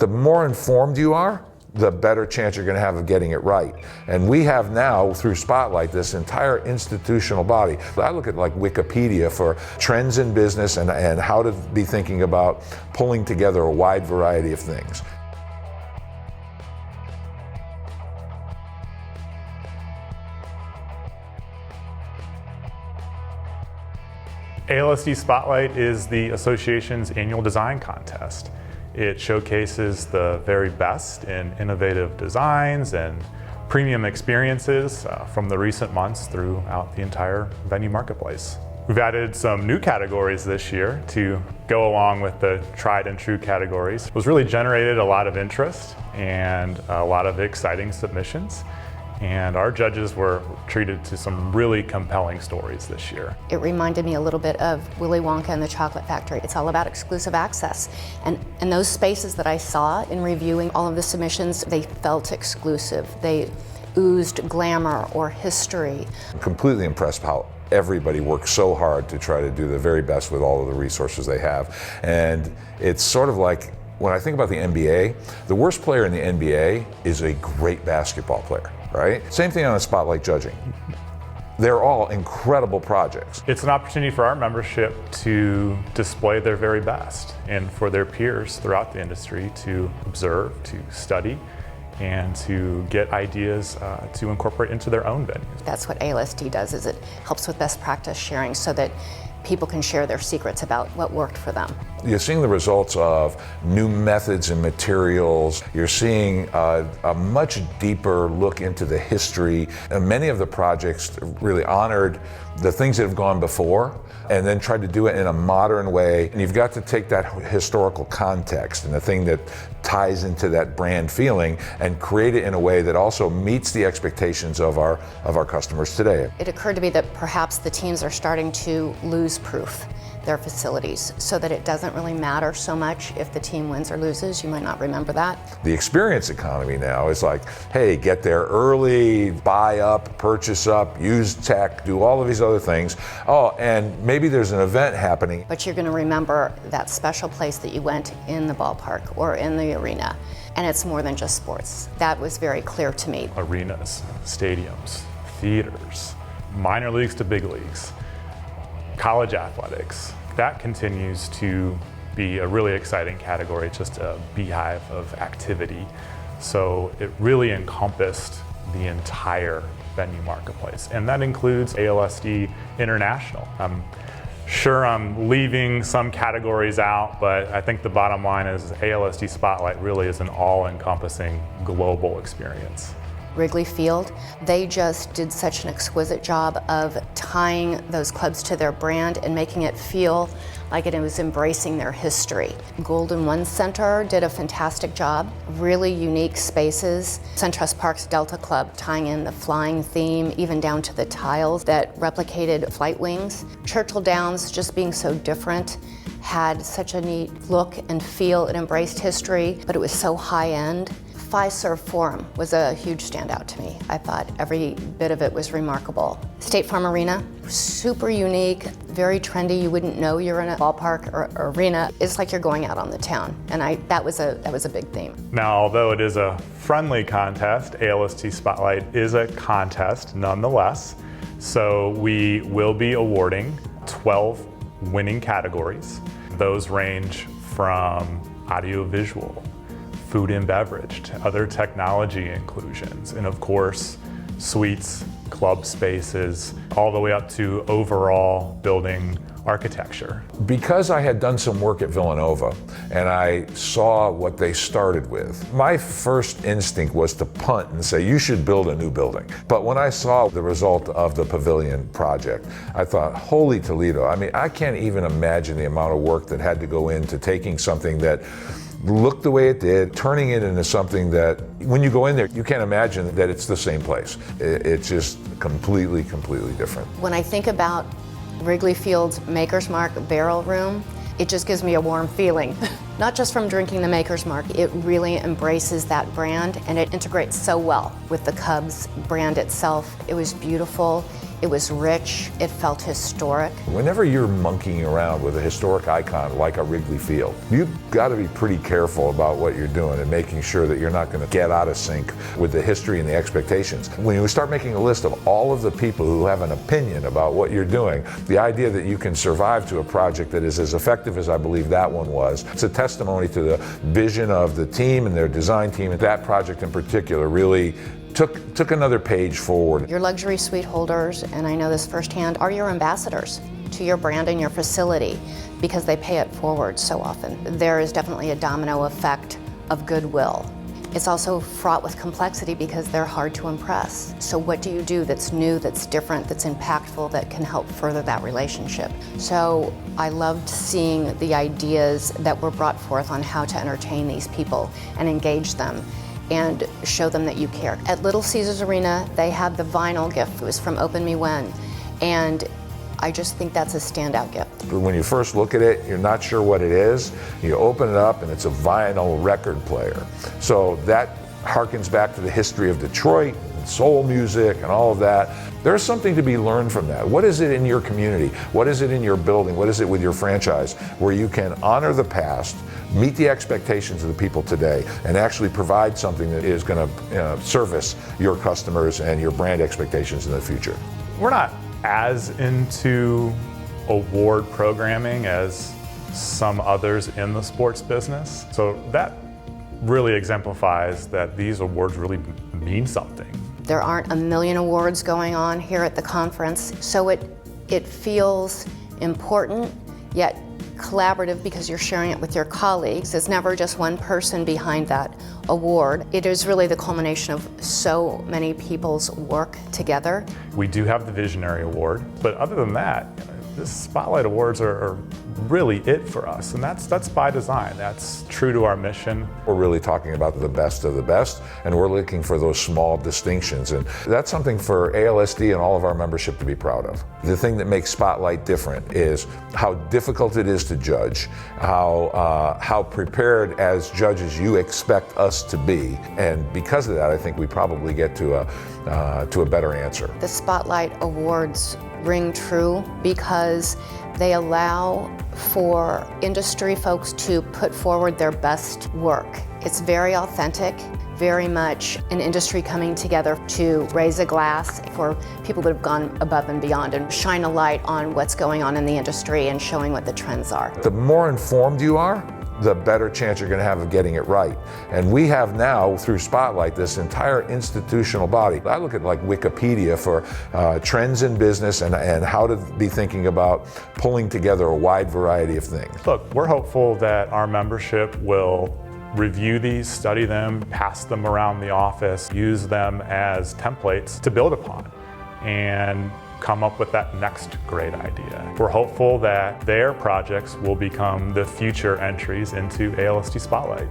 The more informed you are, the better chance you're going to have of getting it right. And we have now, through Spotlight, this entire institutional body. I look at like Wikipedia for trends in business and how to be thinking about pulling together a wide variety of things. ALSD Spotlight is the association's annual design contest. It showcases the very best in innovative designs and premium experiences from the recent months throughout the entire venue marketplace. We've added some new categories this year to go along with the tried and true categories. It was really generated a lot of interest and a lot of exciting submissions. And our judges were treated to some really compelling stories this year. It reminded me a little bit of Willy Wonka and the Chocolate Factory. It's all about exclusive access. And those spaces that I saw in reviewing all of the submissions, they felt exclusive. They oozed glamour or history. I'm completely impressed how everybody works so hard to try to do the very best with all of the resources they have. And it's sort of like, when I think about the NBA, the worst player in the NBA is a great basketball player, right? Same thing on the Spotlight judging. They're all incredible projects. It's an opportunity for our membership to display their very best and for their peers throughout the industry to observe, to study, and to get ideas to incorporate into their own venues. That's what ALSD does, is it helps with best practice sharing so that people can share their secrets about what worked for them. You're seeing the results of new methods and materials. You're seeing a much deeper look into the history. And many of the projects really honored the things that have gone before and then tried to do it in a modern way. And you've got to take that historical context and the thing that ties into that brand feeling and create it in a way that also meets the expectations of our customers today. It occurred to me that perhaps the teams are starting to lose proof their facilities so that it doesn't really matter so much if the team wins or loses. You might not remember that. The experience economy now is like, hey, get there early, buy up, purchase up, use tech, do all of these other things. Oh, and maybe there's an event happening. But you're going to remember that special place that you went in the ballpark or in the arena. And it's more than just sports. That was very clear to me. Arenas, stadiums, theaters, minor leagues to big leagues, college athletics. That continues to be a really exciting category. It's just a beehive of activity. So it really encompassed the entire venue marketplace. And that includes ALSD International. I'm sure I'm leaving some categories out, but I think the bottom line is ALSD Spotlight really is an all-encompassing global experience. Wrigley Field, they just did such an exquisite job of tying those clubs to their brand and making it feel like it was embracing their history. Golden One Center did a fantastic job, really unique spaces. SunTrust Park's Delta Club tying in the flying theme, even down to the tiles that replicated flight wings. Churchill Downs just being so different, had such a neat look and feel. It embraced history, but it was so high-end. Fiserv Forum was a huge standout to me. I thought every bit of it was remarkable. State Farm Arena, super unique, very trendy. You wouldn't know you're in a ballpark or arena. It's like you're going out on the town, and that was a big theme. Now, although it is a friendly contest, ALSD Spotlight is a contest nonetheless. So we will be awarding 12 winning categories. Those range from audiovisual, food and beverage, to other technology inclusions, and of course, suites, club spaces, all the way up to overall building architecture. Because I had done some work at Villanova and I saw what they started with, my first instinct was to punt and say, you should build a new building. But when I saw the result of the Pavilion project, I thought, holy Toledo. I mean, I can't even imagine the amount of work that had to go into taking something that looked the way it did, turning it into something that, when you go in there, you can't imagine that it's the same place. It's just completely different. When I think about Wrigley Field's Maker's Mark Barrel Room, it just gives me a warm feeling. Not just from drinking the Maker's Mark, it really embraces that brand and it integrates so well with the Cubs brand itself. It was beautiful. It was rich, it felt historic. Whenever you're monkeying around with a historic icon like a Wrigley Field, you've got to be pretty careful about what you're doing and making sure that you're not going to get out of sync with the history and the expectations. When you start making a list of all of the people who have an opinion about what you're doing, the idea that you can survive to a project that is as effective as I believe that one was, it's a testimony to the vision of the team and their design team. And that project in particular really took another page forward. Your luxury suite holders, and I know this firsthand, are your ambassadors to your brand and your facility because they pay it forward so often. There is definitely a domino effect of goodwill. It's also fraught with complexity because they're hard to impress. So what do you do that's new, that's different, that's impactful, that can help further that relationship? So I loved seeing the ideas that were brought forth on how to entertain these people and engage them and show them that you care. At Little Caesars Arena, they had the vinyl gift. It was from Open Me When. And I just think that's a standout gift. When you first look at it, you're not sure what it is. You open it up and it's a vinyl record player. So that harkens back to the history of Detroit, and soul music and all of that. There's something to be learned from that. What is it in your community? What is it in your building? What is it with your franchise where you can honor the past, meet the expectations of the people today, and actually provide something that is going to service your customers and your brand expectations in the future? We're not as into award programming as some others in the sports business. So that really exemplifies that these awards really mean something. There aren't a million awards going on here at the conference, so it feels important, yet collaborative because you're sharing it with your colleagues. It's never just one person behind that award. It is really the culmination of so many people's work together. We do have the Visionary Award, but other than that, the Spotlight Awards are really it for us, and that's by design. That's true to our mission. We're really talking about the best of the best, and we're looking for those small distinctions, and that's something for ALSD and all of our membership to be proud of. The thing that makes Spotlight different is how difficult it is to judge, how prepared as judges you expect us to be, and because of that, I think we probably get to a better answer. The Spotlight Awards ring true because they allow for industry folks to put forward their best work. It's very authentic, very much an industry coming together to raise a glass for people that have gone above and beyond and shine a light on what's going on in the industry and showing what the trends are. The more informed you are, the better chance you're going to have of getting it right. And we have now, through Spotlight, this entire institutional body. I look at like Wikipedia for trends in business and how to be thinking about pulling together a wide variety of things. Look, we're hopeful that our membership will review these, study them, pass them around the office, use them as templates to build upon, and come up with that next great idea. We're hopeful that their projects will become the future entries into ALSD Spotlight.